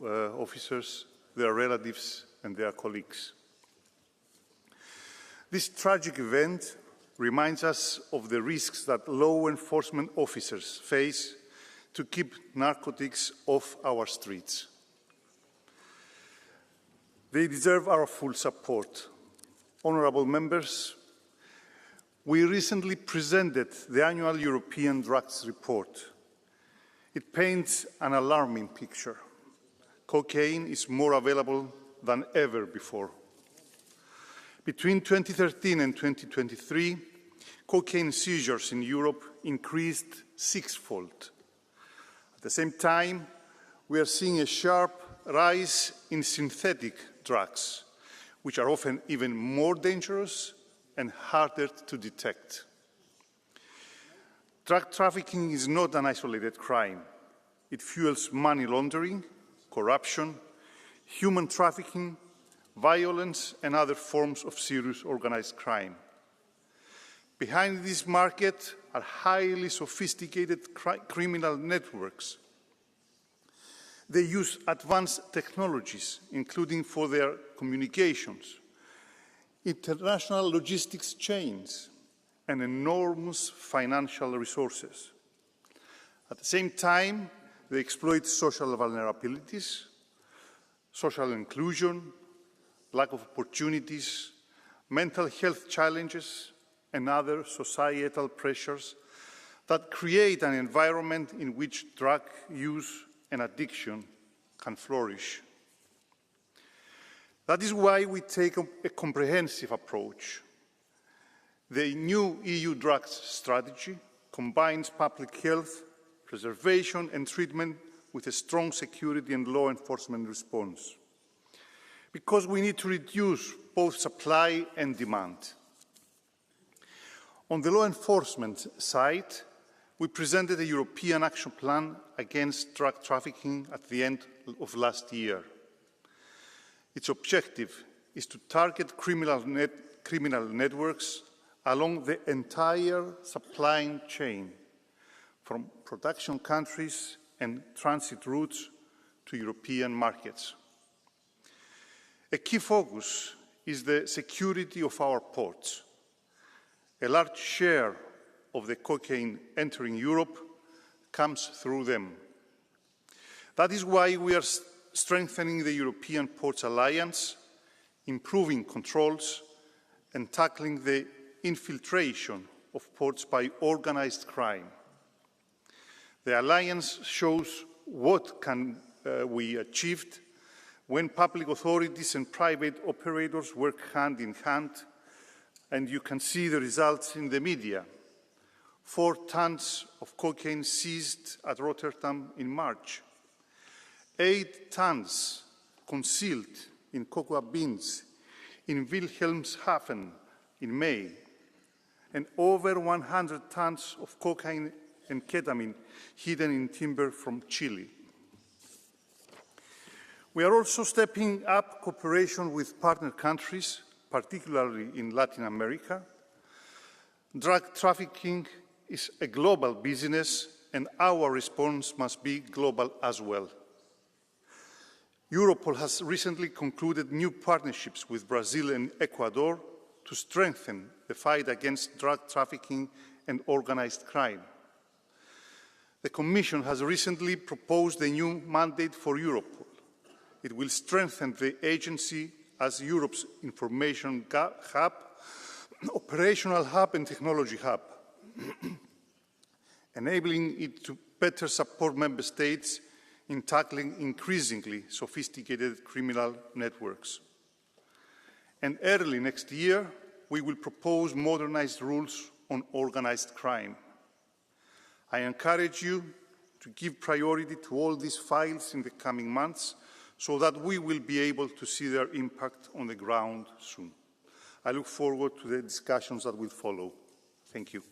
officers, their relatives, and their colleagues. This tragic event reminds us of the risks that law enforcement officers face to keep narcotics off our streets. They deserve our full support. Honourable members, we recently presented the annual European Drugs Report. It paints an alarming picture. Cocaine is more available than ever before. Between 2013 and 2023, cocaine seizures in Europe increased sixfold. At the same time, we are seeing a sharp rise in synthetic drugs, which are often even more dangerous and harder to detect. Drug trafficking is not an isolated crime. It fuels money laundering, corruption, human trafficking, violence, and other forms of serious organized crime. Behind this market are highly sophisticated criminal networks. They use advanced technologies, including for their communications, international logistics chains, and enormous financial resources. At the same time, they exploit social vulnerabilities, social inclusion, lack of opportunities, mental health challenges, and other societal pressures that create an environment in which drug use and addiction can flourish. That is why we take a comprehensive approach. The new EU drugs strategy combines public health, preservation and treatment with a strong security and law enforcement response. Because we need to reduce both supply and demand. On the law enforcement side, we presented a European action plan against drug trafficking at the end of last year. Its objective is to target criminal networks along the entire supply chain, from production countries and transit routes to European markets. A key focus is the security of our ports. A large share of the cocaine entering Europe comes through them. That is why we are strengthening the European Ports Alliance, improving controls, and tackling the infiltration of ports by organised crime. The Alliance shows what can we achieved when public authorities and private operators work hand in hand, and you can see the results in the media. 4 tons of cocaine seized at Rotterdam in March, 8 tons concealed in cocoa beans in Wilhelmshaven in May, and over 100 tons of cocaine and ketamine hidden in timber from Chile. We are also stepping up cooperation with partner countries, particularly in Latin America. Drug trafficking is a global business, and our response must be global as well. Europol has recently concluded new partnerships with Brazil and Ecuador to strengthen the fight against drug trafficking and organised crime. The Commission has recently proposed a new mandate for Europol. It will strengthen the agency as Europe's information hub, operational hub and technology hub, enabling it to better support Member States in tackling increasingly sophisticated criminal networks. And early next year, we will propose modernised rules on organised crime. I encourage you to give priority to all these files in the coming months so that we will be able to see their impact on the ground soon. I look forward to the discussions that will follow. Thank you.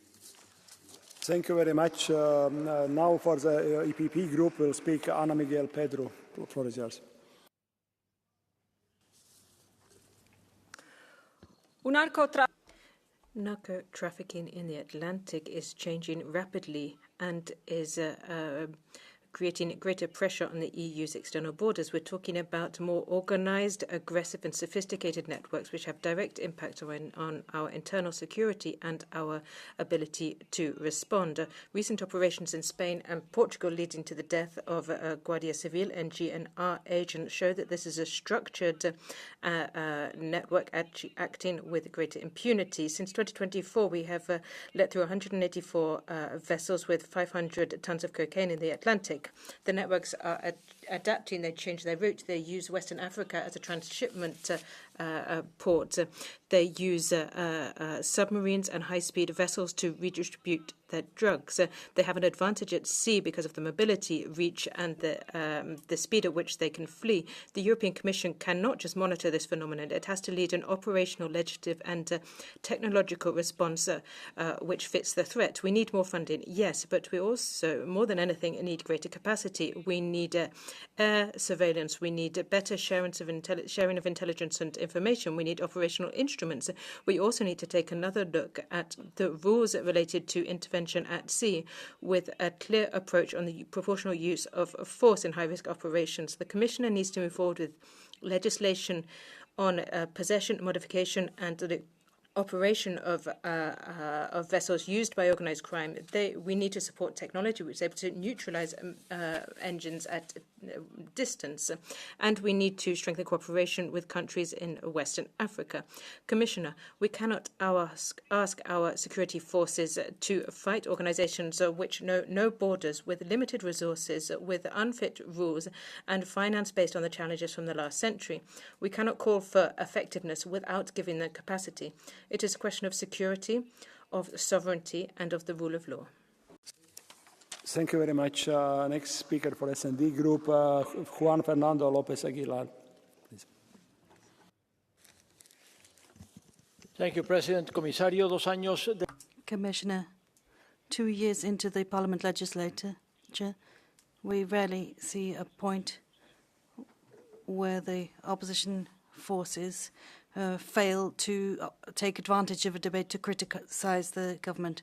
Thank you very much. Now for the EPP group will speak Ana Miguel Pedro. The floor is yours. Narco trafficking in the Atlantic is changing rapidly and is creating greater pressure on the EU's external borders. We're talking about more organized, aggressive and sophisticated networks which have direct impact on our internal security and our ability to respond. Recent operations in Spain and Portugal leading to the death of a Guardia Civil and GNR agent show that this is a structured network acting with greater impunity. Since 2024, we have let through 184 vessels with 500 tons of cocaine in the Atlantic. The networks are adapting. They change their route. They use Western Africa as a transshipment port. They use submarines and high-speed vessels to redistribute their drugs. They have an advantage at sea because of the mobility, reach, and the speed at which they can flee. The European Commission cannot just monitor this phenomenon. It has to lead an operational, legislative, and technological response which fits the threat. We need more funding, yes, but we also, more than anything, need greater capacity. We need air surveillance. We need better sharing of intelligence and information. We need operational instruments. We also need to take another look at the rules related to intervention at sea with a clear approach on the proportional use of force in high-risk operations. The Commissioner needs to move forward with legislation on possession, modification, and the operation of vessels used by organised crime. We need to support technology which is able to neutralise engines at distance, and we need to strengthen cooperation with countries in Western Africa. Commissioner, we cannot ask our security forces to fight organisations which know no borders, with limited resources, with unfit rules, and finance based on the challenges from the last century. We cannot call for effectiveness without giving them capacity. It is a question of security, of sovereignty, and of the rule of law. Thank you very much. Next speaker for S&D Group, Juan Fernando Lopez Aguilar. Please. Thank you, President. Comisario, 2 años. Commissioner, 2 years into the Parliament legislature, we rarely see a point where the opposition forces fail to take advantage of a debate to criticise the government.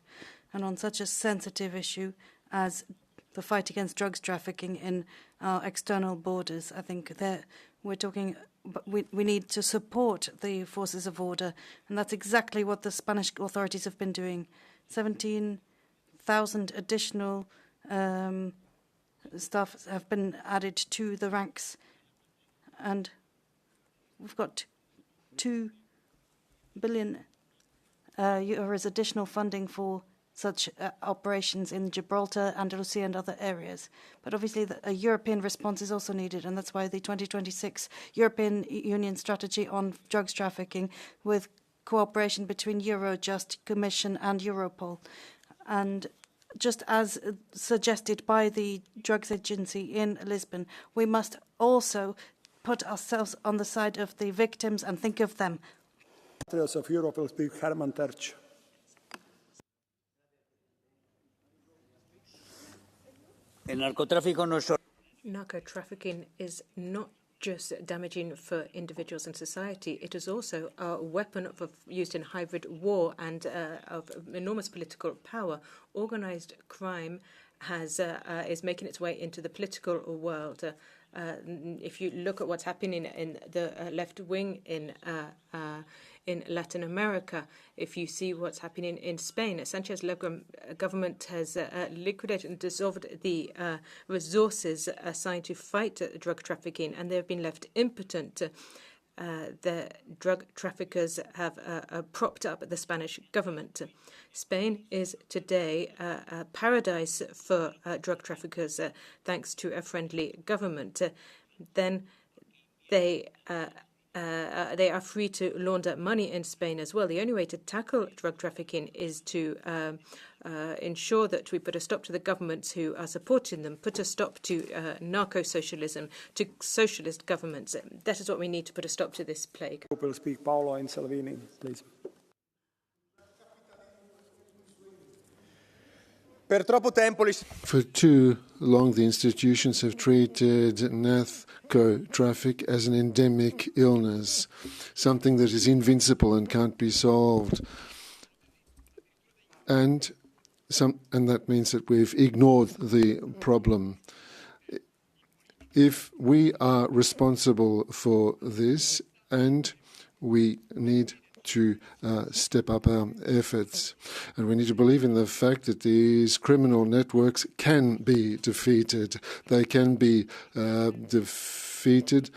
And on such a sensitive issue as the fight against drugs trafficking in our external borders, I think that we're talking. We need to support the forces of order, and that's exactly what the Spanish authorities have been doing. 17,000 additional staff have been added to the ranks, and we've got 2 billion euros additional funding for such operations in Gibraltar, Andalusia and other areas. But obviously a European response is also needed, and that's why the 2026 European Union strategy on drugs trafficking, with cooperation between Eurojust, Commission and Europol. And just as suggested by the Drugs Agency in Lisbon, we must also put ourselves on the side of the victims and think of them. Of Europe will speak Herman Terch. Narco-trafficking is not just damaging for individuals and society. It is also a weapon used in hybrid war and of enormous political power. Organised crime is making its way into the political world. If you look at what's happening in the left wing in Latin America, if you see what's happening in Spain, Sanchez's government has liquidated and dissolved the resources assigned to fight drug trafficking, and they've been left impotent. The drug traffickers have propped up the Spanish government. Spain is today a paradise for drug traffickers thanks to a friendly government. Then they are free to launder money in Spain as well. The only way to tackle drug trafficking is to ensure that we put a stop to the governments who are supporting them, put a stop to narco-socialism, to socialist governments. That is what we need to put a stop to this plague. Will speak Paolo and Salvini, please. For too long, the institutions have treated narco-traffic as an endemic illness, something that is invincible and can't be solved. And that means that we've ignored the problem. if we are responsible for this, and we need to step up our efforts. And we need to believe in the fact that these criminal networks can be defeated. They can be defeated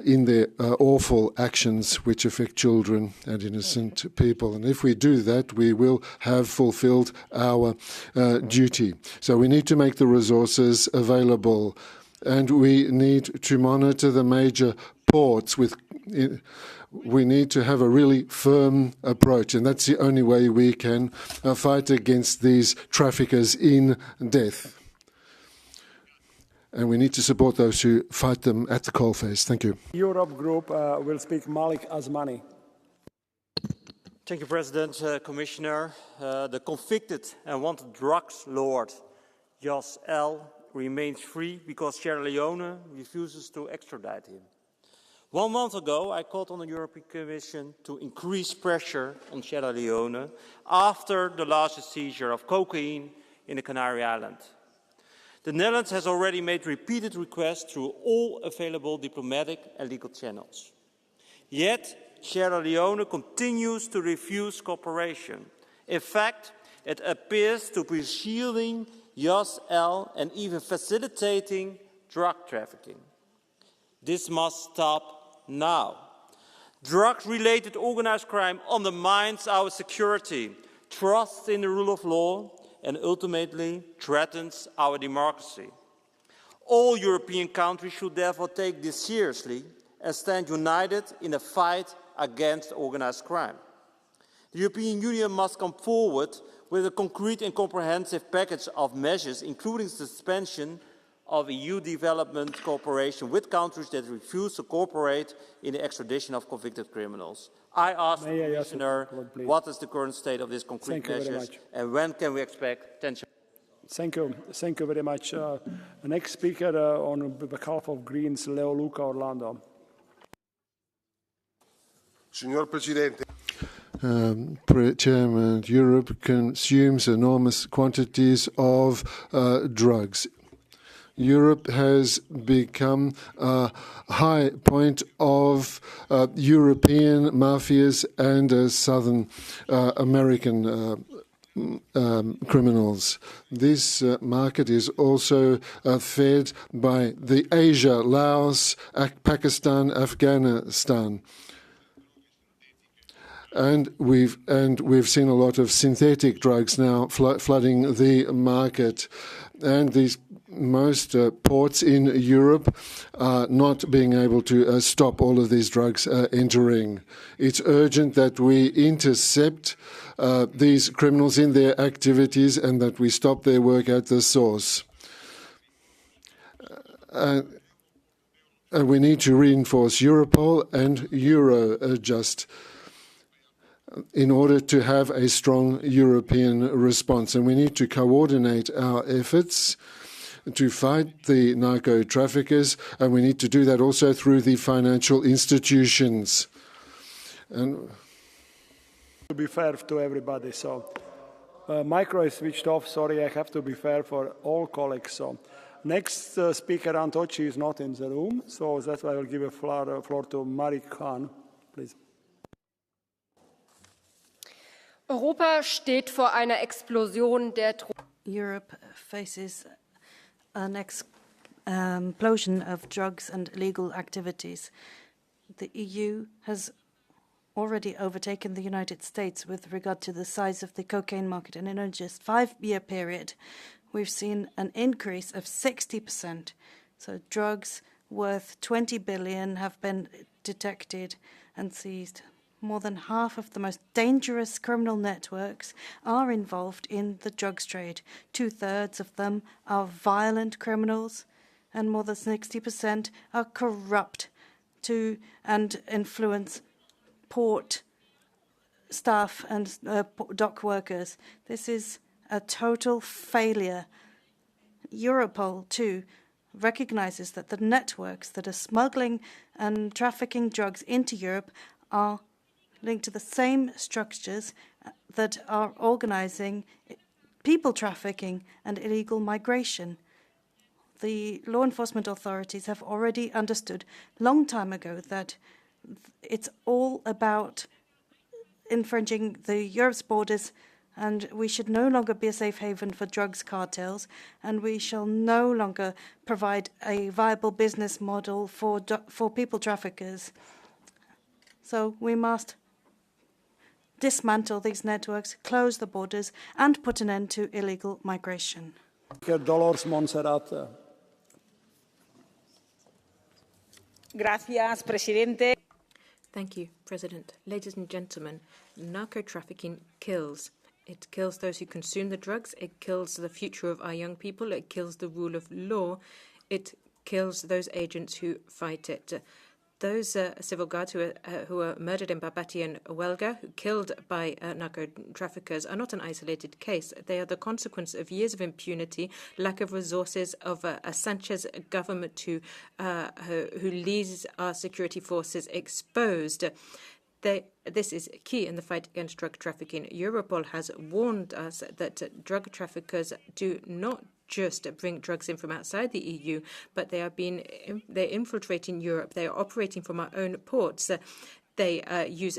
in their awful actions which affect children and innocent people. And if we do that, we will have fulfilled our duty. So we need to make the resources available, and we need to monitor the major ports with. We need to have a really firm approach, and that's the only way we can fight against these traffickers in death. And we need to support those who fight them at the coalface. Thank you. Europe Group will speak Malik Azmani. Thank you, President, Commissioner. The convicted and wanted drugs lord, Jos L., remains free because Sierra Leone refuses to extradite him. 1 month ago, I called on the European Commission to increase pressure on Sierra Leone after the largest seizure of cocaine in the Canary Islands. The Netherlands has already made repeated requests through all available diplomatic and legal channels. Yet, Sierra Leone continues to refuse cooperation. In fact, it appears to be shielding Jos L. and even facilitating drug trafficking. This must stop now. Drug-related organized crime undermines our security, trust in the rule of law, and ultimately threatens our democracy. All European countries should therefore take this seriously and stand united in the fight against organized crime. The European Union must come forward with a concrete and comprehensive package of measures, including suspension of EU development cooperation with countries that refuse to cooperate in the extradition of convicted criminals. I ask the Commissioner, what is the current state of these concrete measures and when can we expect tension? Thank you. Thank you very much. The next speaker on behalf of Greens, Leo Luca Orlando. Signor Presidente. Chairman, Europe consumes enormous quantities of drugs. Europe has become a high point of European mafias and Southern American criminals. This market is also fed by the Asia, Laos, Pakistan, Afghanistan. And we've seen a lot of synthetic drugs now flooding the market, and these most ports in Europe are not being able to stop all of these drugs entering. It's urgent that we intercept these criminals in their activities and that we stop their work at the source. And we need to reinforce Europol and Eurojust in order to have a strong European response. And we need to coordinate our efforts to fight the narco traffickers, and we need to do that also through the financial institutions. And to be fair to everybody, so micro is switched off. Sorry, I have to be fair for all colleagues. So next speaker, Antoci, is not in the room, so that's why I will give a floor to Marik Khan, please. Europa steht vor einer Explosion der Europe faces an explosion of drugs and illegal activities. The EU has already overtaken the United States with regard to the size of the cocaine market, and in a just 5-year period, we've seen an increase of 60%. So drugs worth 20 billion have been detected and seized. More than half of the most dangerous criminal networks are involved in the drugs trade. 2/3 of them are violent criminals, and more than 60% are corrupt and influence port staff and dock workers. This is a total failure. Europol, too, recognizes that the networks that are smuggling and trafficking drugs into Europe are linked to the same structures that are organizing people trafficking and illegal migration. The law enforcement authorities have already understood long time ago that it's all about infringing Europe's borders, and we should no longer be a safe haven for drugs cartels, and we shall no longer provide a viable business model for people traffickers. So we must dismantle these networks, close the borders, and put an end to illegal migration. Dolores Montserrat. Gracias, presidente. Thank you, President. Ladies and gentlemen, narco-trafficking kills. It kills those who consume the drugs. It kills the future of our young people. It kills the rule of law. It kills those agents who fight it. Those civil guards who were murdered in Barbati and Huelga, killed by narco-traffickers, are not an isolated case. They are the consequence of years of impunity, lack of resources, of a Sanchez government who leaves our security forces exposed. This is key in the fight against drug trafficking. Europol has warned us that drug traffickers do not just bring drugs in from outside the EU, but they're infiltrating Europe. They are operating from our own ports. They use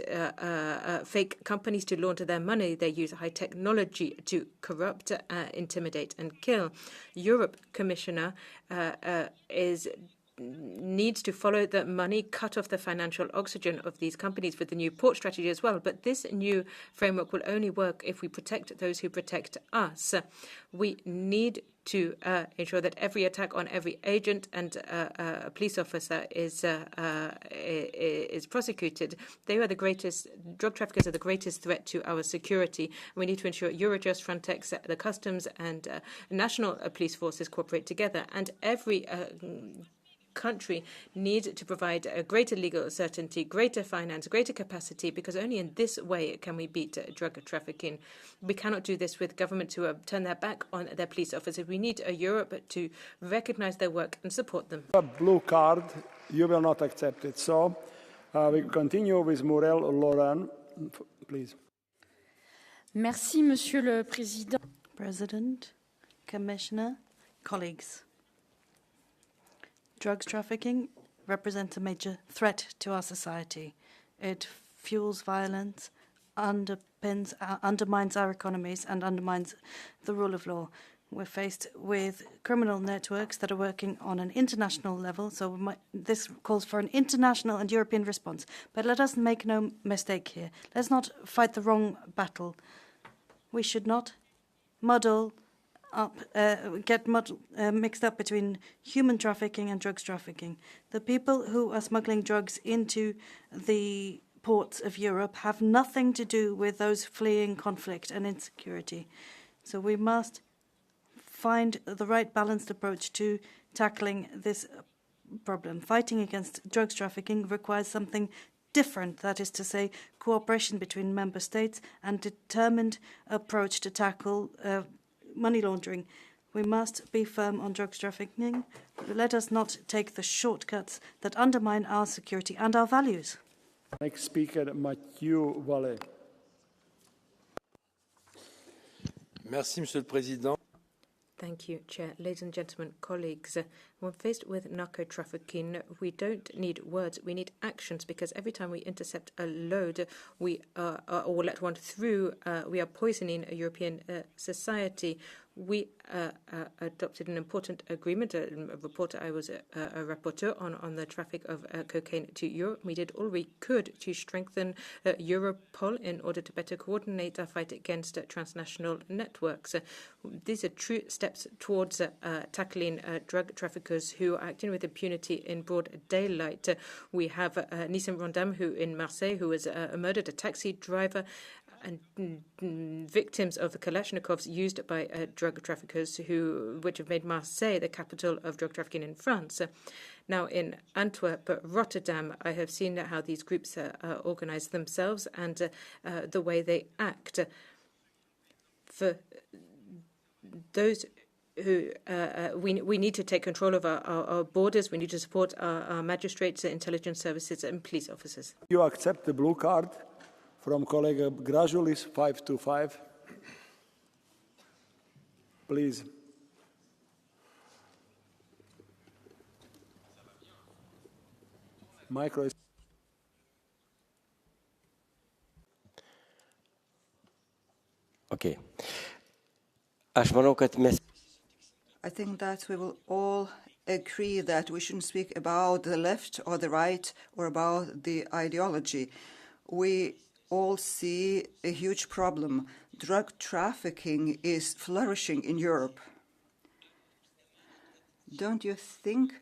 fake companies to launder their money. They use high technology to corrupt, intimidate, and kill. Europe, Commissioner, needs to follow the money, cut off the financial oxygen of these companies with the new port strategy as well. But this new framework will only work if we protect those who protect us. We need to ensure that every attack on every agent and a police officer is prosecuted. They are the greatest. Drug traffickers are the greatest threat to our security. We need to ensure Eurojust, Frontex, the customs, and national police forces cooperate together. And every country needs to provide a greater legal certainty, greater finance, greater capacity, because only in this way can we beat drug trafficking. We cannot do this with governments who have turned their back on their police officers. We need a Europe to recognize their work and support them. A blue card, you will not accept it. So we continue with Muriel Laurent, please. Merci, Monsieur le Président. President, Commissioner, colleagues. Drugs trafficking represents a major threat to our society. It fuels violence, undermines our economies, and undermines the rule of law. We're faced with criminal networks that are working on an international level, so this calls for an international and European response. But let us make no mistake here. Let's not fight the wrong battle. We should not mixed up between human trafficking and drugs trafficking. The people who are smuggling drugs into the ports of Europe have nothing to do with those fleeing conflict and insecurity. So we must find the right balanced approach to tackling this problem. Fighting against drugs trafficking requires something different, that is to say, cooperation between member states and determined approach to tackle money laundering. We must be firm on drugs trafficking. Let us not take the shortcuts that undermine our security and our values. Next speaker, Mathieu Vallet. Merci, Monsieur le Président. Thank you, Chair. Ladies and gentlemen, colleagues, when faced with narco-trafficking, we don't need words, we need actions, because every time we intercept a load or let one through, we are poisoning a European society. We adopted an important agreement, a report I was a rapporteur on the traffic of cocaine to Europe. We did all we could to strengthen Europol in order to better coordinate our fight against transnational networks. These are true steps towards tackling drug traffickers who are acting with impunity in broad daylight. We have Nissim Rondam, who in Marseille, who was murdered, a taxi driver, and victims of the Kalashnikovs used by drug traffickers, which have made Marseille the capital of drug trafficking in France. Now, in Antwerp, Rotterdam, I have seen how these groups organize themselves and the way they act. For those who we need to take control of our borders. We need to support our magistrates, intelligence services, and police officers. You accept the blue card from colleague Gražulis, 525. Please. Micro is Okay. I think that we will all agree that we shouldn't speak about the left or the right or about the ideology. We all see a huge problem. Drug trafficking is flourishing in Europe. Don't you think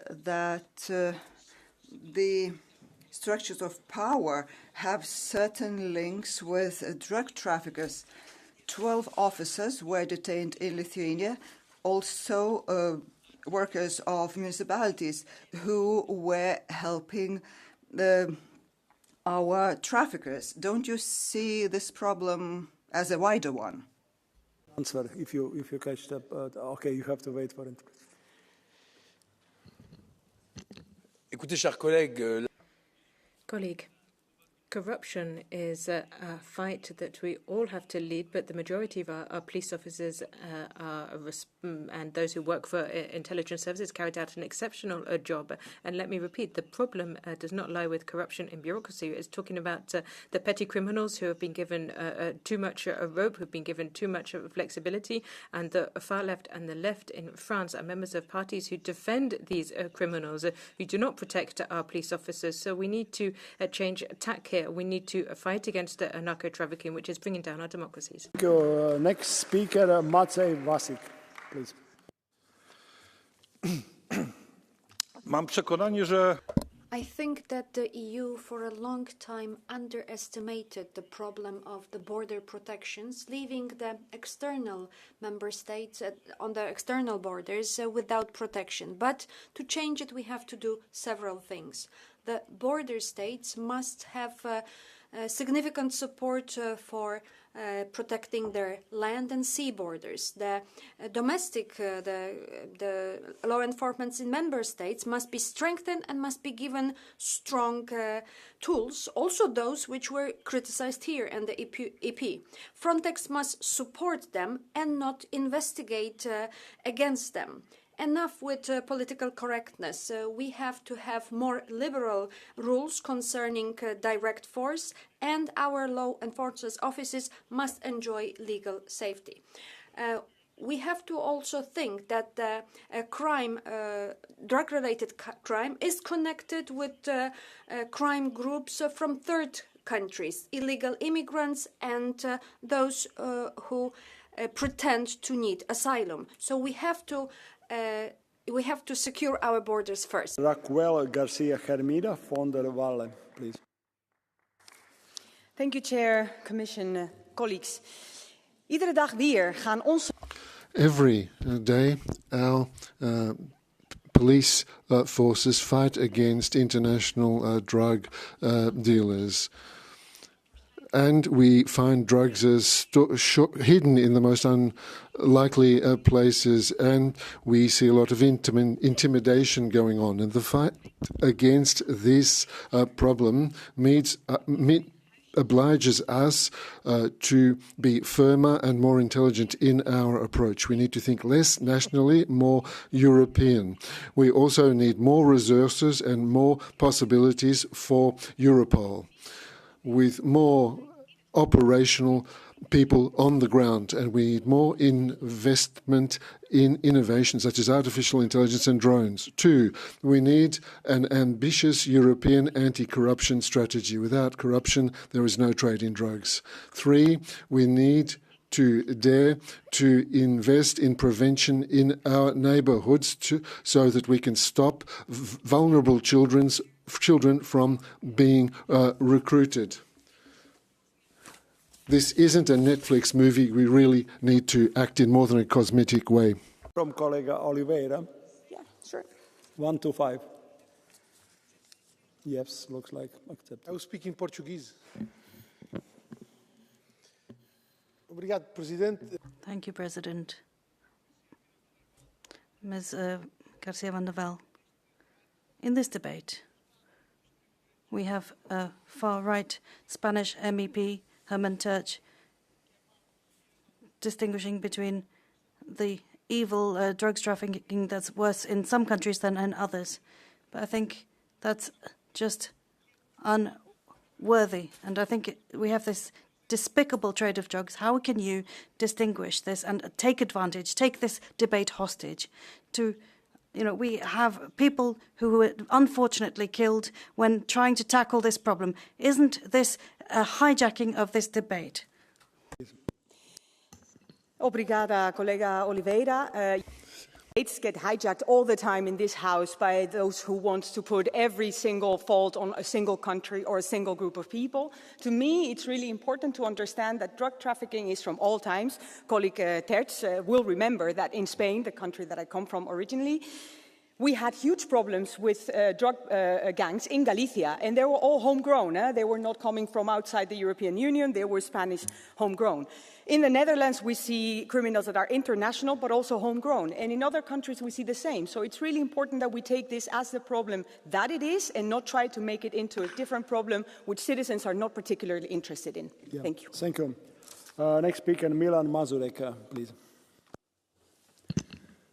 that the structures of power have certain links with drug traffickers? 12 officers were detained in Lithuania, also workers of municipalities who were helping our traffickers. Don't you see this problem as a wider one? answer if you catch that. Okay, you have to wait for it. Écoutez, chers collègues, Colleague, corruption is a fight that we all have to lead, but the majority of our police officers and those who work for intelligence services carried out an exceptional job. And let me repeat, the problem does not lie with corruption in bureaucracy. It's talking about the petty criminals who have been given too much rope, who've been given too much flexibility, and the far left and the left in France are members of parties who defend these criminals, who do not protect our police officers. So we need to change tack here. We need to fight against the narco-trafficking, which is bringing down our democracies. Thank you. Next speaker, Maciej Wasik, please. Mam przekonanie, że I think that the EU for a long time underestimated the problem of the border protections, leaving the external member states on the external borders without protection. But to change it, we have to do several things. The border states must have significant support for protecting their land and sea borders. The domestic, the law enforcement in member states must be strengthened and must be given strong tools, also those which were criticized here in the EP. Frontex must support them and not investigate against them. Enough with political correctness. We have to have more liberal rules concerning direct force, and our law enforcement offices must enjoy legal safety. We have to also think that crime, drug-related crime, is connected with crime groups from third countries, illegal immigrants, and those who pretend to need asylum. So we have to secure our borders first. Raquel Garcia Hermida, von der Walle, please. Thank you, Chair, Commission, colleagues. Iedere dag weer gaan onze... Every day, our police forces fight against international drug dealers. And we find drugs as hidden in the most unlikely places, and we see a lot of intimidation going on. And the fight against this problem obliges us to be firmer and more intelligent in our approach. We need to think less nationally, more European. We also need more resources and more possibilities for Europol, with more operational people on the ground, and we need more investment in innovation such as artificial intelligence and drones. 2, we need an ambitious European anti-corruption strategy. Without corruption, there is no trade in drugs. 3, we need to dare to invest in prevention in our neighbourhoods so that we can stop vulnerable children from being recruited. This isn't a Netflix movie. We really need to act in more than a cosmetic way. From Collega Oliveira. Yeah, sure. 1 to 5. Yes, looks like accepted. I will speak in Portuguese. Obrigado, Presidente. Thank you, President. Ms. Garcia van der Waal, in this debate, we have a far-right Spanish MEP, Herman Tertsch, distinguishing between the evil drugs trafficking that's worse in some countries than in others. But I think That's just unworthy. And I think we have this despicable trade of drugs. How can you distinguish this and take advantage, take this debate hostage to, we have people who were unfortunately killed when trying to tackle this problem. Isn't this a hijacking of this debate? Obrigada, colega Oliveira. Debates get hijacked all the time in this House by those who want to put every single fault on a single country or a single group of people. To me, it's really important to understand that drug trafficking is from all times. Colleague Tertz will remember that in Spain, the country that I come from originally, we had huge problems with drug gangs in Galicia, and they were all homegrown. They were not coming from outside the European Union, they were Spanish homegrown. In the Netherlands, we see criminals that are international, but also homegrown. And in other countries, we see the same. So it's really important that we take this as the problem that it is and not try to make it into a different problem which citizens are not particularly interested in. Yeah. Thank you. Thank you. Next speaker, Milan Mazurek, please.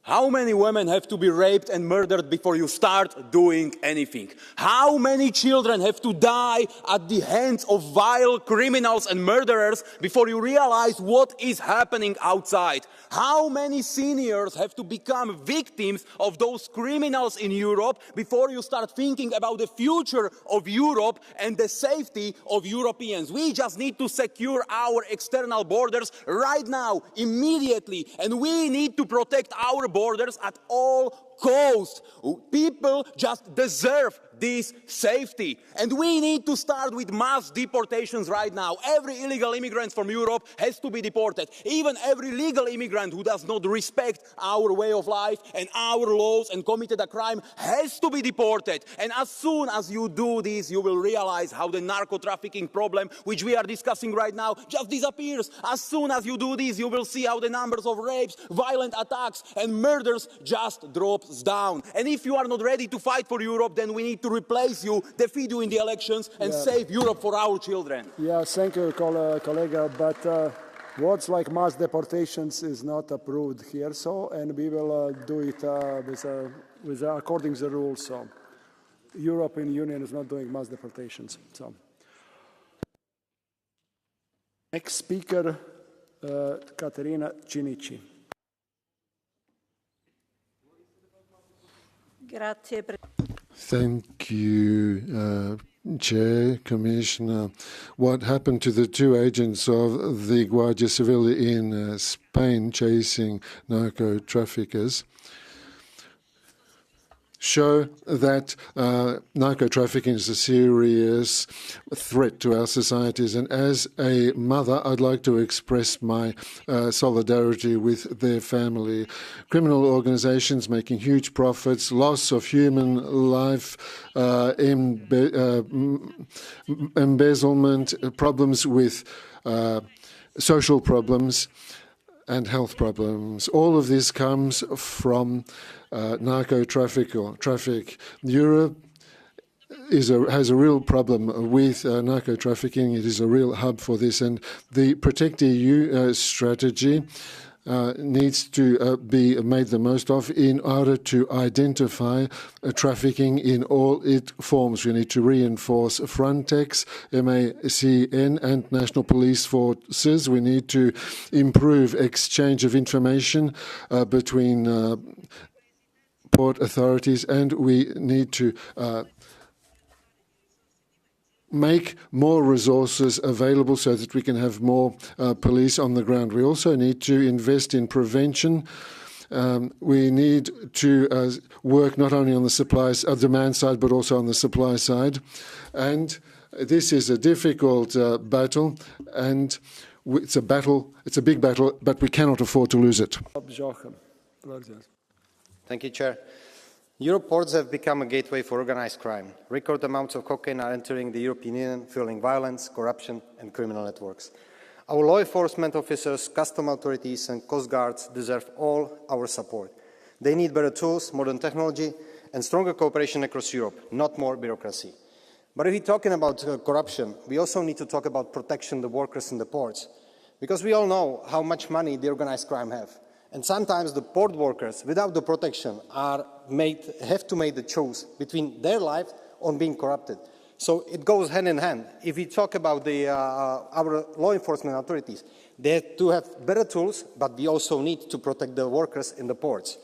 How many women have to be raped and murdered before you start doing anything? How many children have to die at the hands of vile criminals and murderers before you realize what is happening outside? How many seniors have to become victims of those criminals in Europe before you start thinking about the future of Europe and the safety of Europeans? We just need to secure our external borders right now, immediately, and we need to protect our borders at all costs. People just deserve this safety. And we need to start with mass deportations right now. Every illegal immigrant from Europe has to be deported. Even every legal immigrant who does not respect our way of life and our laws and committed a crime has to be deported. And as soon as you do this, you will realize how the narco-trafficking problem, which we are discussing right now, just disappears. As soon as you do this, you will see how the numbers of rapes, violent attacks, and murders just drops down. And if you are not ready to fight for Europe, then we need to replace you, defeat you in the elections, and save Europe for our children. Yeah, thank you, colleague. But words like mass deportations is not approved here, and we will do it according to the rules. So, European Union is not doing mass deportations. So, next speaker, Caterina Cinici. Thank you, Chair, Commissioner. What happened to the two agents of the Guardia Civil in Spain chasing narco traffickers show that narco-trafficking is a serious threat to our societies. And as a mother, I'd like to express my solidarity with their family. Criminal organizations making huge profits, loss of human life, embezzlement, problems with social problems, and health problems. All of this comes from narco-traffic. Europe has a real problem with narco-trafficking. It is a real hub for this. And the Protect EU strategy needs to be made the most of in order to identify trafficking in all its forms. We need to reinforce Frontex, MACN, and national police forces. We need to improve exchange of information between port authorities, and we need to make more resources available so that we can have more police on the ground. We also need to invest in prevention. We need to work not only on the demand side, but also on the supply side. And this is a difficult battle, and it's a big battle, but we cannot afford to lose it. Thank you, Chair. Europe ports have become a gateway for organised crime. Record amounts of cocaine are entering the European Union, fueling violence, corruption and criminal networks. Our law enforcement officers, custom authorities and coast guards deserve all our support. They need better tools, modern technology and stronger cooperation across Europe, not more bureaucracy. But if we're talking about corruption, we also need to talk about protection of the workers in the ports, because we all know how much money the organised crime have. And sometimes the port workers, without the protection, have to make the choice between their life on being corrupted. So it goes hand in hand. If we talk about our law enforcement authorities, they have to have better tools, but we also need to protect the workers in the ports.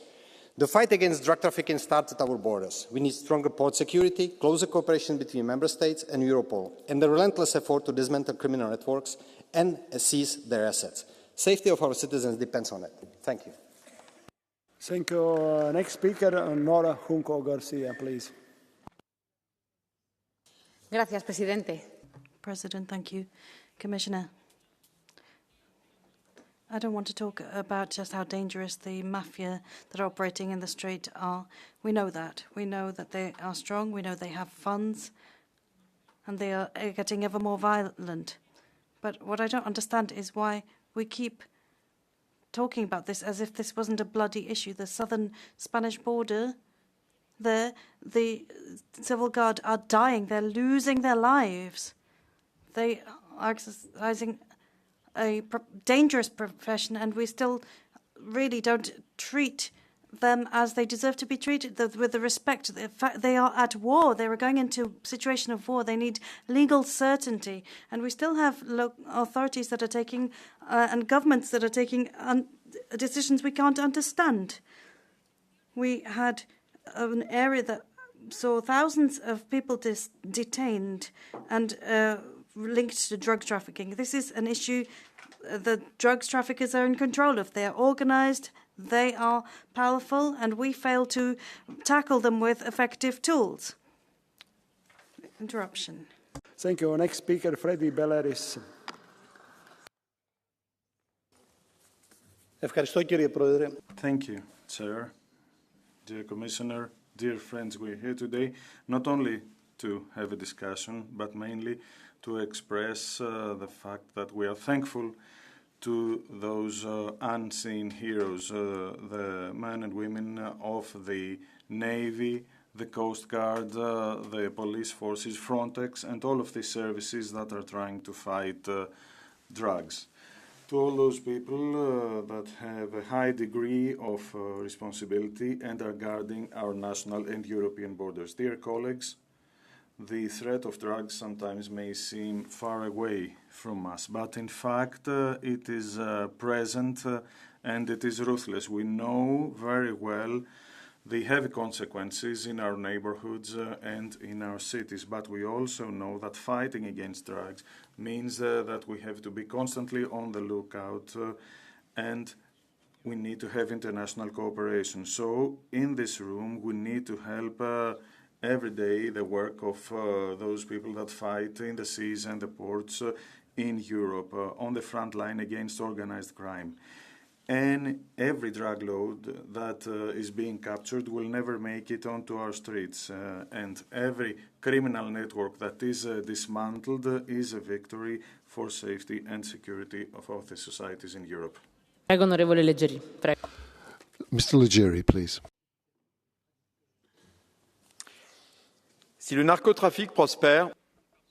The fight against drug trafficking starts at our borders. We need stronger port security, closer cooperation between member states and Europol, and the relentless effort to dismantle criminal networks and seize their assets. Safety of our citizens depends on it. Thank you. Thank you. Next speaker, Nora Junco Garcia, please. Gracias, presidente. President, thank you. Commissioner, I don't want to talk about just how dangerous the mafia that are operating in the strait are. We know that. We know that they are strong. We know they have funds. And they are getting ever more violent. But what I don't understand is why we keep talking about this as if this wasn't a bloody issue. The southern Spanish border, there, the civil guard are dying. They're losing their lives. They are exercising a dangerous profession, and we still really don't treat them as they deserve to be treated, with the respect. In fact, they are at war. They are going into a situation of war. They need legal certainty. And we still have authorities that are taking, and governments that are taking decisions we can't understand. We had an area that saw thousands of people detained and linked to drug trafficking. This is an issue the drugs traffickers are in control of. They are organized, they are powerful, and we fail to tackle them with effective tools. Interruption. Thank you. Next speaker, Freddy Belleris. Thank you, Chair. Dear Commissioner, dear friends, we're here today not only to have a discussion, but mainly to express the fact that we are thankful to those unseen heroes, the men and women of the Navy, the Coast Guard, the police forces, Frontex, and all of these services that are trying to fight drugs. To all those people that have a high degree of responsibility and are guarding our national and European borders. Dear colleagues, the threat of drugs sometimes may seem far away from us, but in fact it is present and it is ruthless. We know very well the heavy consequences in our neighborhoods and in our cities, but we also know that fighting against drugs means that we have to be constantly on the lookout and we need to have international cooperation. So in this room we need to help every day the work of those people that fight in the seas and the ports in Europe on the front line against organized crime. And every drug load that is being captured will never make it onto our streets. And every criminal network that is dismantled is a victory for safety and security of all the societies in Europe. Mr. Leggeri, please. Si le narcotrafic prospère,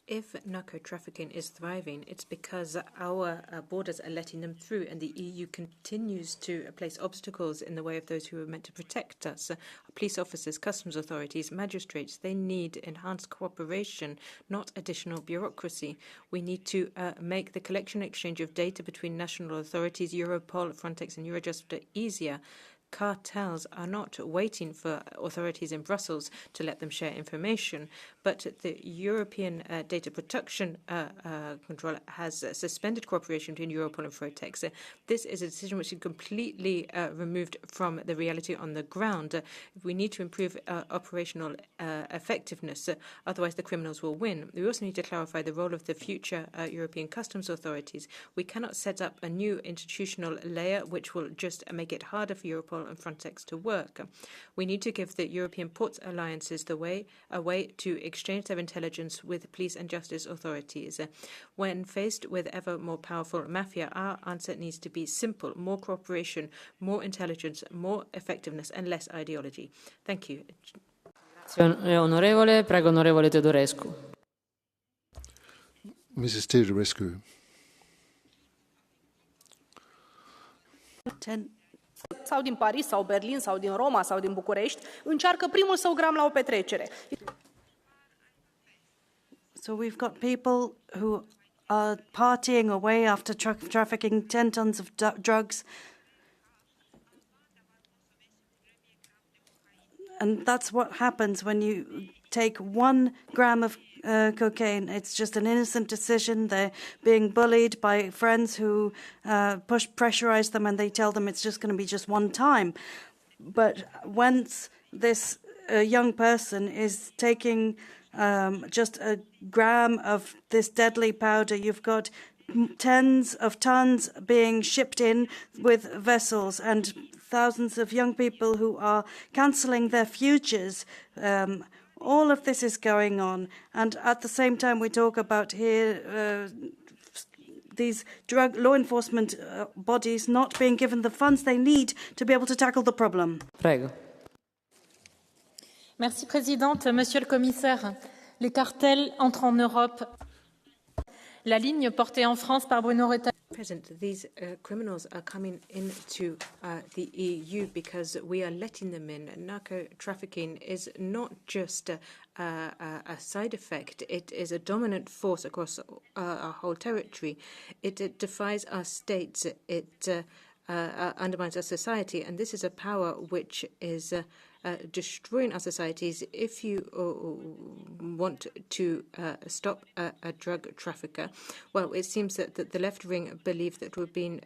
if narco-trafficking is thriving, it's because our borders are letting them through, and the EU continues to place obstacles in the way of those who are meant to protect us. Police officers, customs authorities, magistrates, they need enhanced cooperation, not additional bureaucracy. We need to make the collection and exchange of data between national authorities, Europol, Frontex and Eurojust easier. Cartels are not waiting for authorities in Brussels to let them share information, but the European Data Protection Control has suspended cooperation between Europol and Frontex. This is a decision which is completely removed from the reality on the ground. We need to improve operational effectiveness, otherwise the criminals will win. We also need to clarify the role of the future European customs authorities. We cannot set up a new institutional layer which will just make it harder for Europol and Frontex to work. We need to give the European Ports Alliances a way to exchange their intelligence with police and justice authorities. When faced with ever more powerful mafia, our answer needs to be simple: more cooperation, more intelligence, more effectiveness, and less ideology. Thank you. Onorevole, prego, onorevole Teodorescu. Mrs. Teodorescu. Sau din Paris, sau Berlin, sau din Roma, sau din București, încearcă primul său gram la o petrecere. So we've got people who are partying away after trafficking 10 tons of drugs. And that's what happens when you take 1 gram of cocaine. It's just an innocent decision. They're being bullied by friends who pressurize them, and they tell them it's just going to be just one time. But once this young person is taking just a gram of this deadly powder, you've got tens of tons being shipped in with vessels and thousands of young people who are cancelling their futures. All of this is going on. And at the same time, we talk about here these drug law enforcement bodies not being given the funds they need to be able to tackle the problem. Prego. Merci, Présidente. Monsieur le Commissaire, les cartels entrent en Europe. La ligne portée en France par Bruno Retailleau. President, these criminals are coming into the EU because we are letting them in. Narco trafficking is not just a side effect, it is a dominant force across our whole territory. It defies our states, it undermines our society, and this is a power which is destroying our societies. If you want to stop a drug trafficker, well, it seems that the left wing believe that we're being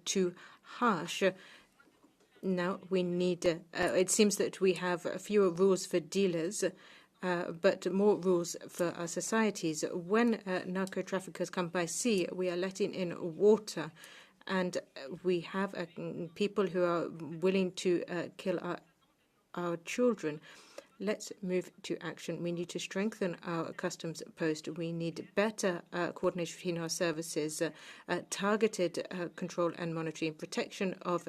too harsh. Now we need, it seems that we have fewer rules for dealers, but more rules for our societies. When narco traffickers come by sea, we are letting in water, and we have people who are willing to kill our children. Let's move to action. We need to strengthen our customs post. We need better coordination between our services, targeted control and monitoring, protection of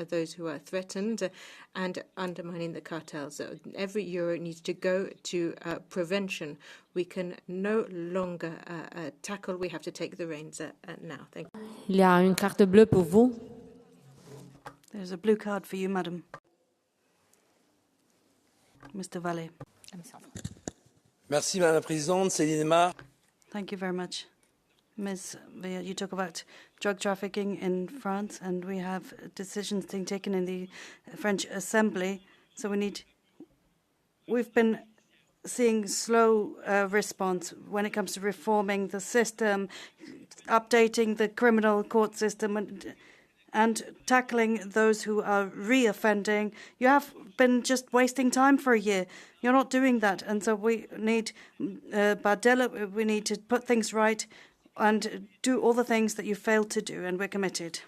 those who are threatened, and undermining the cartels. Every euro needs to go to prevention. We can no longer tackle. We have to take the reins now. Thank you. Il y a une carte bleue pour vous. There's a blue card for you, madam. Mr. Vallée. Merci, Madame la Présidente. Céline Mar. Thank you very much. Ms. Villa, you talk about drug trafficking in France, and we have decisions being taken in the French Assembly. So we've been seeing slow response when it comes to reforming the system, updating the criminal court system, and tackling those who are re-offending. You have been just wasting time for a year. You're not doing that. And so we need we need to put things right and do all the things that you failed to do, and we're committed.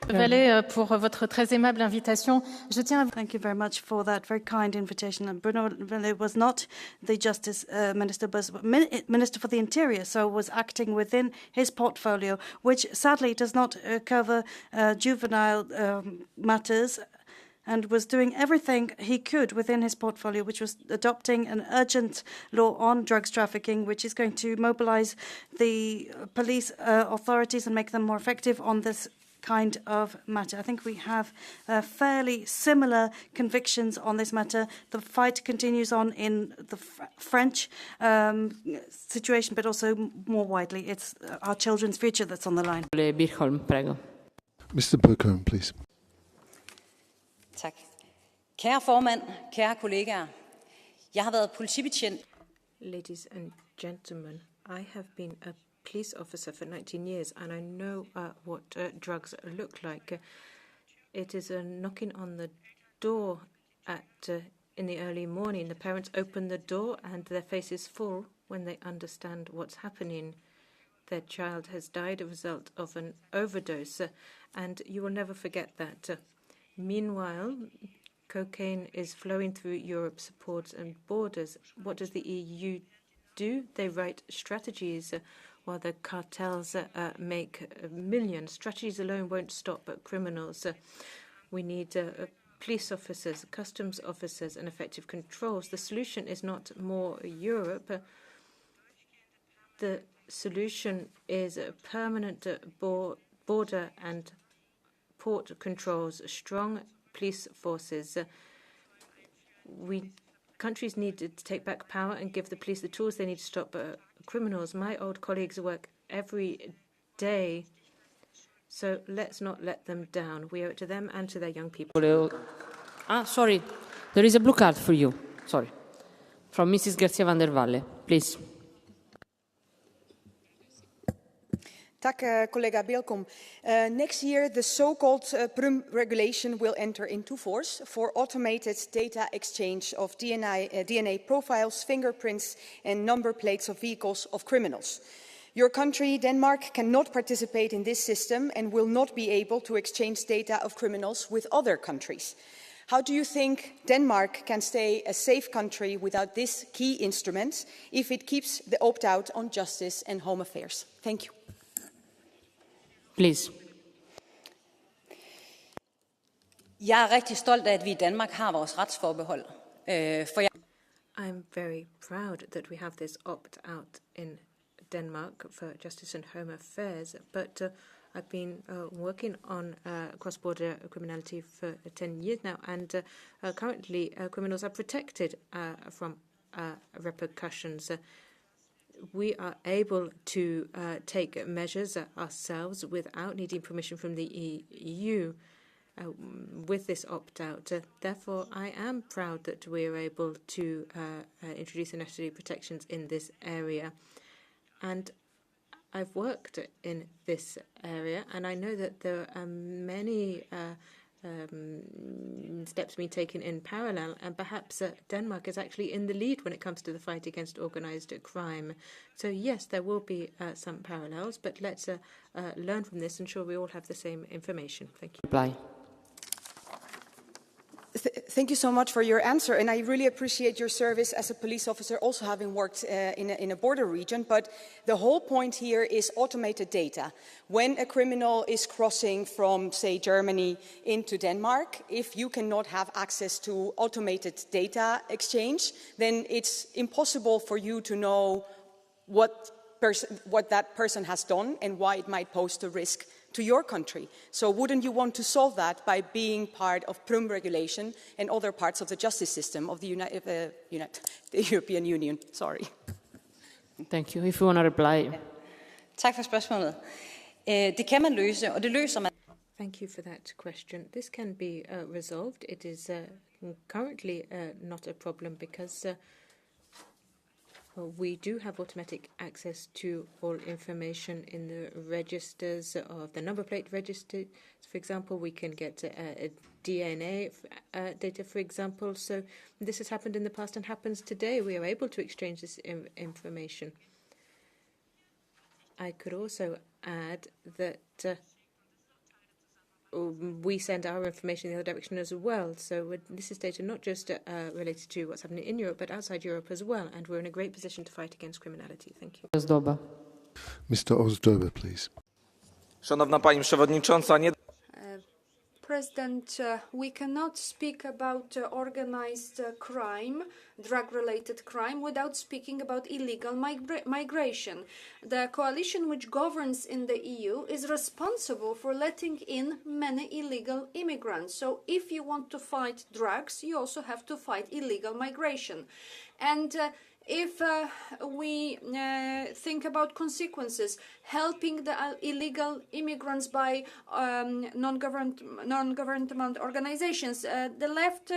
Pour votre très aimable invitation. Je tiens à... Thank you very much for that very kind invitation. And Bruno Vallée was not the Justice Minister, but Minister for the Interior, so was acting within his portfolio, which sadly does not cover juvenile matters, and was doing everything he could within his portfolio, which was adopting an urgent law on drugs trafficking, which is going to mobilize the police authorities and make them more effective on this kind of matter. I think we have fairly similar convictions on this matter. The fight continues on in the French situation, but also more widely. It's our children's future that's on the line. Mr. Birkholm, please. Tak. Kære formand, kære kollegaer. Jeg har været politibetjent. Ladies and gentlemen, I have been a police officer for 19 years, and I know what drugs look like. It is a knocking on the door in the early morning. The parents open the door and their face is full when they understand what's happening. Their child has died as a result of an overdose, and you will never forget that. Meanwhile, cocaine is flowing through Europe's ports and borders. What does the EU do? They write strategies while the cartels make millions. Strategies alone won't stop criminals. We need police officers, customs officers, and effective controls. The solution is not more Europe. The solution is a permanent border and port controls, strong police forces. We countries need to take back power and give the police the tools they need to stop criminals. My old colleagues work every day, so let's not let them down. We owe it to them and to their young people. Sorry. There is a blue card for you. Sorry. From Mrs. Garcia van der Valle. Please. Collega Beelkom. Next year, the so-called PRUM regulation will enter into force for automated data exchange of DNA profiles, fingerprints and number plates of vehicles of criminals. Your country, Denmark, cannot participate in this system and will not be able to exchange data of criminals with other countries. How do you think Denmark can stay a safe country without this key instrument if it keeps the opt-out on justice and home affairs? Thank you. Please. Jeg er rigtig stolt af, at vi i Danmark har vores retsforbehold. I'm very proud that we have this opt-out in Denmark for justice and home affairs, but I've been working on cross-border criminality for 10 years now, and currently criminals are protected from repercussions. We are able to take measures ourselves without needing permission from the EU with this opt-out. Therefore, I am proud that we are able to introduce the necessary protections in this area. And I've worked in this area, and I know that there are many steps being taken in parallel, and perhaps Denmark is actually in the lead when it comes to the fight against organised crime. So yes, there will be some parallels, but let's learn from this and ensure we all have the same information. Thank you. Reply. Thank you so much for your answer, and I really appreciate your service as a police officer, also having worked in a border region. But the whole point here is automated data. When a criminal is crossing from, say, Germany into Denmark, if you cannot have access to automated data exchange, then it's impossible for you to know what that person has done and why it might pose a risk to your country. So wouldn't you want to solve that by being part of PRUM regulation and other parts of the justice system of the European Union? Sorry. Thank you. If you want to reply. Tak for spørgsmålet. Det kan man løse, og det løser man. Thank you for that question. This can be resolved. It is currently not a problem because we do have automatic access to all information in the registers of the number plate registers. For example, we can get DNA data, for example. So this has happened in the past and happens today. We are able to exchange this information. I could also add that we send our information in the other direction as well. So this is data not just related to what's happening in Europe, but outside Europe as well. And we're in a great position to fight against criminality. Thank you. Mr. Ozdoba, please. Szanowna Pani Przewodnicząca, nie... President, we cannot speak about organized crime, drug-related crime, without speaking about illegal migration. The coalition which governs in the EU is responsible for letting in many illegal immigrants. So if you want to fight drugs, you also have to fight illegal migration. And if we think about consequences, helping the illegal immigrants by non-government organizations, the left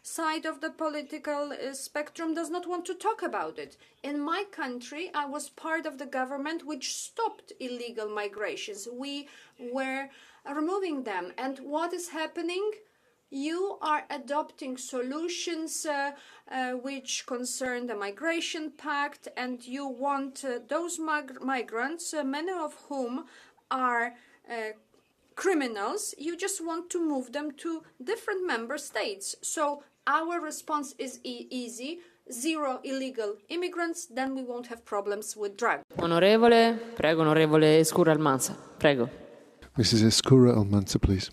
side of the political spectrum does not want to talk about it. In my country, I was part of the government which stopped illegal migrations. We were removing them. And what is happening? You are adopting solutions which concern the migration pact, and you want those migrants, many of whom are criminals, you just want to move them to different member states. So our response is easy: zero illegal immigrants, then we won't have problems with drugs. Onorevole, prego, onorevole Escura Almanza. Prego. Mrs. Escura Almanza, please.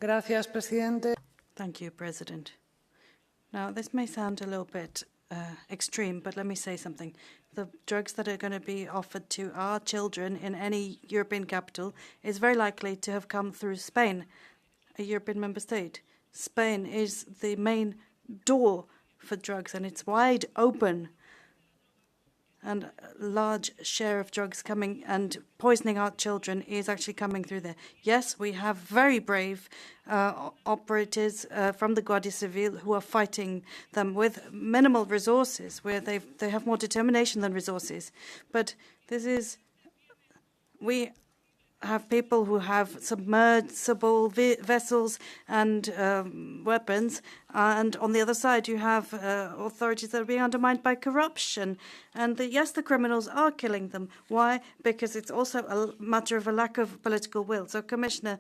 Gracias, Presidente. Thank you, President. Now, this may sound a little bit extreme, but let me say something. The drugs that are going to be offered to our children in any European capital is very likely to have come through Spain, a European member state. Spain is the main door for drugs, and it's wide open. And a large share of drugs coming and poisoning our children is actually coming through there. Yes, we have very brave operatives from the Guardia Civil who are fighting them with minimal resources, where they have more determination than resources. But we have people who have submersible vessels and weapons, and on the other side you have authorities that are being undermined by corruption. And yes, the criminals are killing them. Why? Because it's also a matter of a lack of political will. So, Commissioner,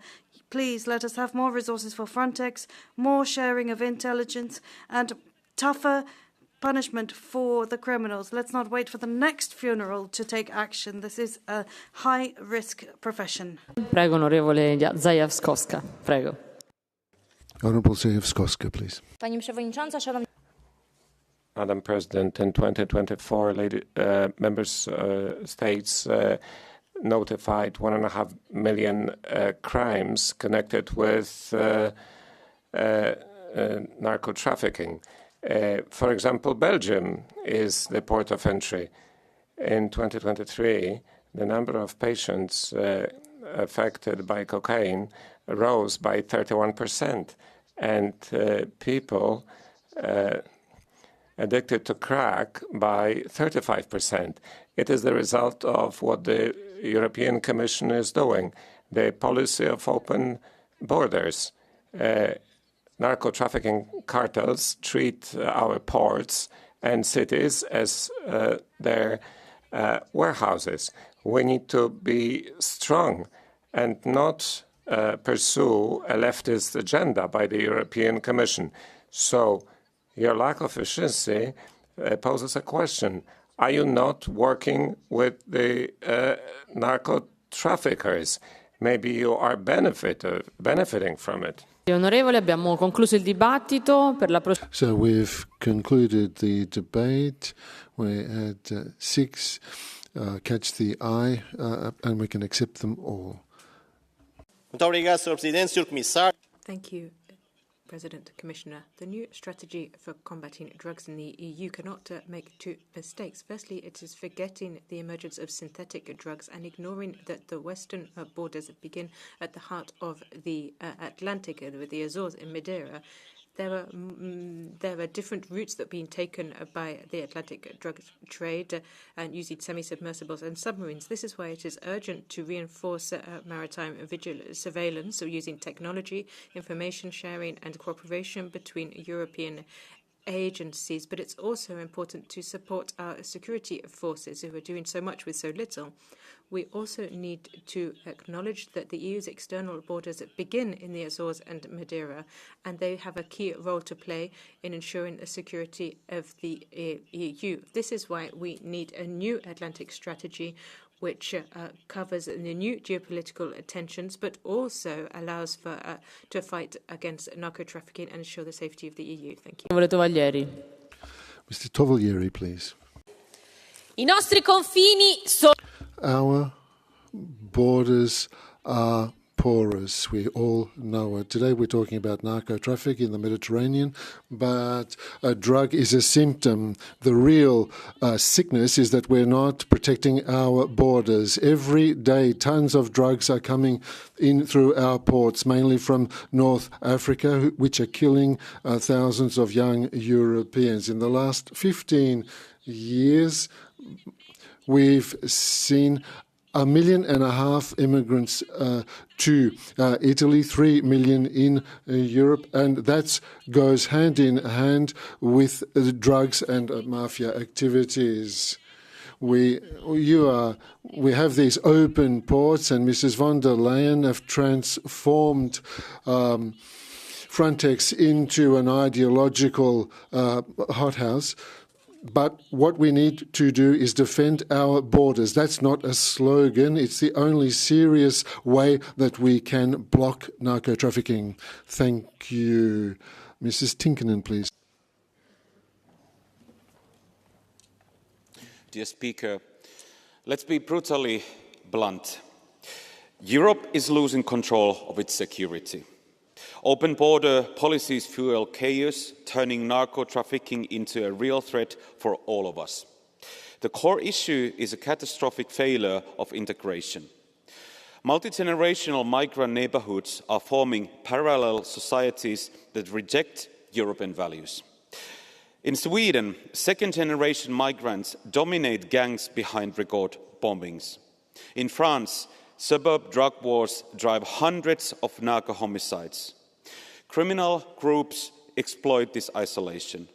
please let us have more resources for Frontex, more sharing of intelligence, and tougher punishment for the criminals. Let's not wait for the next funeral to take action. This is a high-risk profession. Prego, onorevole Zajewska. Prego. Honourable Zajewska, please. Pani Przewodnicząca, Szanowni Madam President, in 2024, member states notified 1.5 million crimes connected with narco trafficking. For example, Belgium is the port of entry. In 2023, the number of patients affected by cocaine rose by 31%, and people addicted to crack by 35%. It is the result of what the European Commission is doing, the policy of open borders. Narco-trafficking cartels treat our ports and cities as their warehouses. We need to be strong and not pursue a leftist agenda by the European Commission. So your lack of efficiency poses a question. Are you not working with the narco-traffickers? Maybe you are benefiting from it. Onorevole, abbiamo concluso il dibattito. So we've concluded the debate. We had 6 catch the eye, and we can accept them all. Thank you, President, Commissioner. The new strategy for combating drugs in the EU cannot make 2 mistakes. Firstly, it is forgetting the emergence of synthetic drugs and ignoring that the western borders begin at the heart of the Atlantic, with the Azores in Madeira. There are different routes that are being taken by the Atlantic drug trade and using semi-submersibles and submarines. This is why it is urgent to reinforce maritime surveillance, so using technology, information sharing and cooperation between European agencies. But it's also important to support our security forces who are doing so much with so little. We also need to acknowledge that the EU's external borders begin in the Azores and Madeira, and they have a key role to play in ensuring the security of the EU. This is why we need a new Atlantic strategy which covers the new geopolitical tensions, but also allows for to fight against narco-trafficking and ensure the safety of the EU. Thank you. Mr. Tovaglieri, please. I nostri confini sono... Our borders are porous. We all know it. Today we're talking about narco-traffic in the Mediterranean, but a drug is a symptom. The real sickness is that we're not protecting our borders. Every day, tons of drugs are coming in through our ports, mainly from North Africa, which are killing thousands of young Europeans. In the last 15 years, we've seen 1.5 million immigrants to Italy, 3 million in Europe, and that goes hand in hand with drugs and mafia activities. We have these open ports, and Mrs. von der Leyen have transformed Frontex into an ideological hothouse. But what we need to do is defend our borders. That's not a slogan. It's the only serious way that we can block narco-trafficking. Thank you. Mrs. Tinkinen, please. Dear Speaker, let's be brutally blunt. Europe is losing control of its security. Open border policies fuel chaos, turning narco-trafficking into a real threat for all of us. The core issue is a catastrophic failure of integration. Multi-generational migrant neighborhoods are forming parallel societies that reject European values. In Sweden, second-generation migrants dominate gangs behind record bombings. In France, suburb drug wars drive hundreds of narco homicides. Criminal groups exploit this isolation.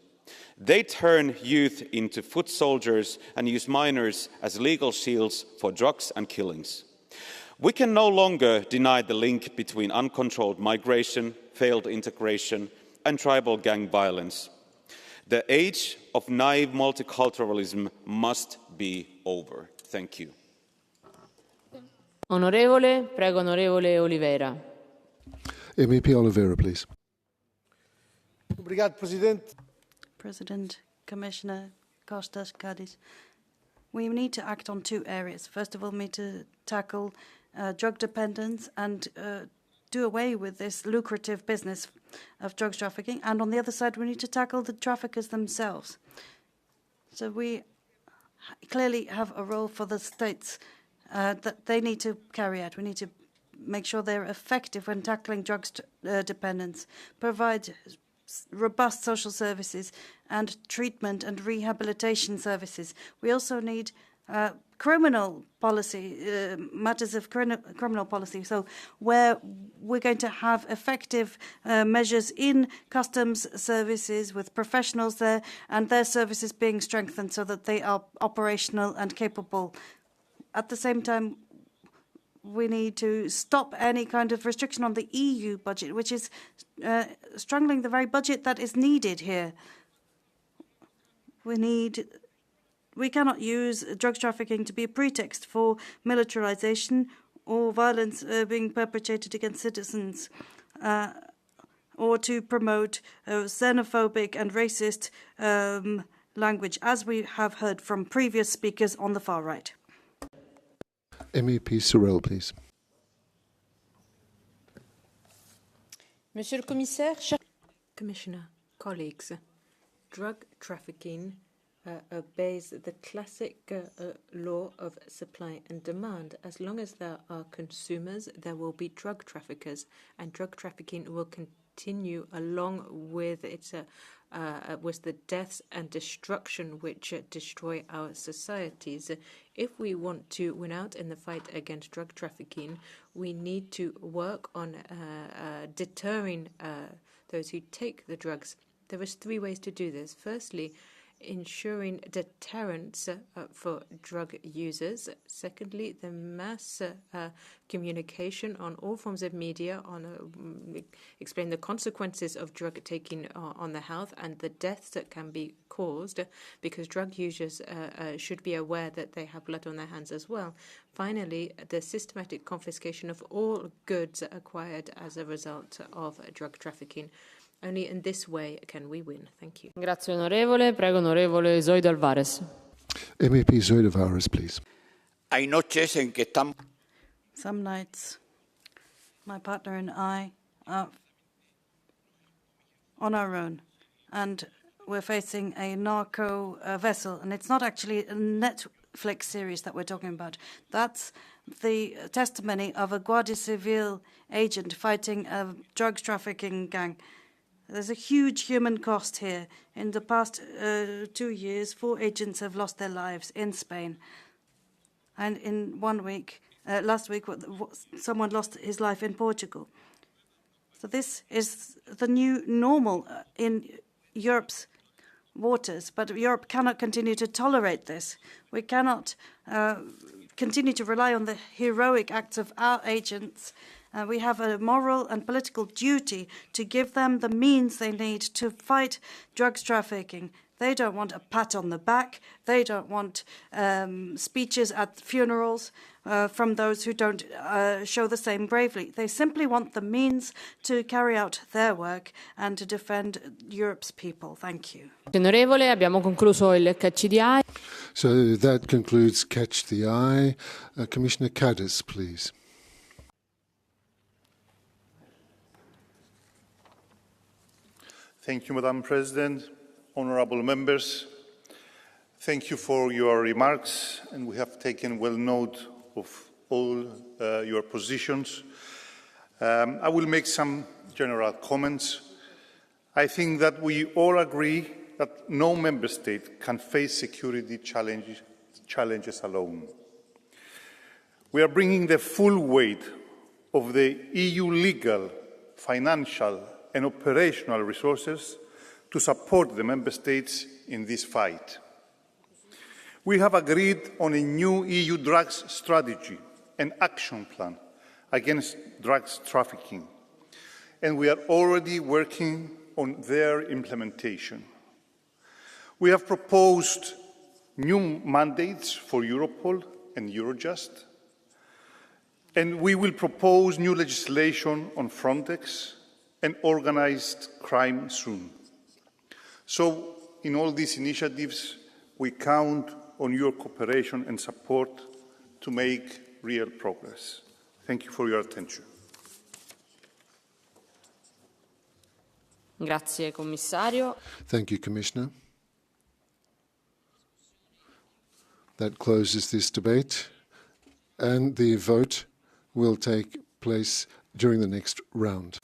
They turn youth into foot soldiers and use minors as legal shields for drugs and killings. We can no longer deny the link between uncontrolled migration, failed integration, and tribal gang violence. The age of naive multiculturalism must be over. Thank you. Onorevole Oliveira. MEP Oliveira, please. Obrigado, Presidente. President, Commissioner Costas Cadiz. We need to act on two areas. First of all, we need to tackle drug dependence and do away with this lucrative business of drugs trafficking. And on the other side, we need to tackle the traffickers themselves. So we clearly have a role for the states that they need to carry out. We need to make sure they're effective when tackling drugs dependence, provide robust social services and treatment and rehabilitation services. We also need criminal policy, matters of criminal policy, so where we're going to have effective measures in customs services with professionals there and their services being strengthened so that they are operational and capable. At the same time, we need to stop any kind of restriction on the EU budget, which is strangling the very budget that is needed here. We cannot use drugs trafficking to be a pretext for militarization or violence being perpetrated against citizens, or to promote xenophobic and racist language, as we have heard from previous speakers on the far right. MEP Sorel, please. Monsieur le Commissaire, Commissioner, colleagues, drug trafficking obeys the classic law of supply and demand. As long as there are consumers, there will be drug traffickers, and drug trafficking will continue along with its with the deaths and destruction which destroy our societies. If we want to win out in the fight against drug trafficking, we need to work on deterring those who take the drugs. There is three ways to do this. Firstly, ensuring deterrence for drug users. Secondly, the mass communication on all forms of media on explain the consequences of drug taking on the health and the deaths that can be caused, because drug users should be aware that they have blood on their hands as well. Finally, the systematic confiscation of all goods acquired as a result of drug trafficking. Only in this way can we win. Thank you. Grazie onorevole. Prego onorevole Zoido Alvarez. MEP Zoido Alvarez, please. Hay noches en que estamos. Some nights, my partner and I are on our own, and we're facing a narco vessel, and it's not actually a Netflix series that we're talking about. That's the testimony of a Guardia Civil agent fighting a drugs trafficking gang. There's a huge human cost here. In the past 2 years, 4 agents have lost their lives in Spain. And in 1 week, last week, someone lost his life in Portugal. So this is the new normal in Europe's waters. But Europe cannot continue to tolerate this. We cannot continue to rely on the heroic acts of our agents. We have a moral and political duty to give them the means they need to fight drugs trafficking. They don't want a pat on the back. They don't want speeches at funerals from those who don't show the same bravely. They simply want the means to carry out their work and to defend Europe's people. Thank you. Onorevole, abbiamo concluso il Catch the Eye. So that concludes Catch the Eye. Commissioner Cadiz, please. Thank you, Madam President, honourable members. Thank you for your remarks, and we have taken well note of all your positions. I will make some general comments. I think that we all agree that no member state can face security challenges alone. We are bringing the full weight of the EU legal, financial and operational resources to support the member states in this fight. We have agreed on a new EU drugs strategy and action plan against drugs trafficking, and we are already working on their implementation. We have proposed new mandates for Europol and Eurojust, and we will propose new legislation on Frontex and organised crime soon. So, in all these initiatives, we count on your cooperation and support to make real progress. Thank you for your attention. Grazie, Commissario. Thank you, Commissioner. That closes this debate, and the vote will take place during the next round.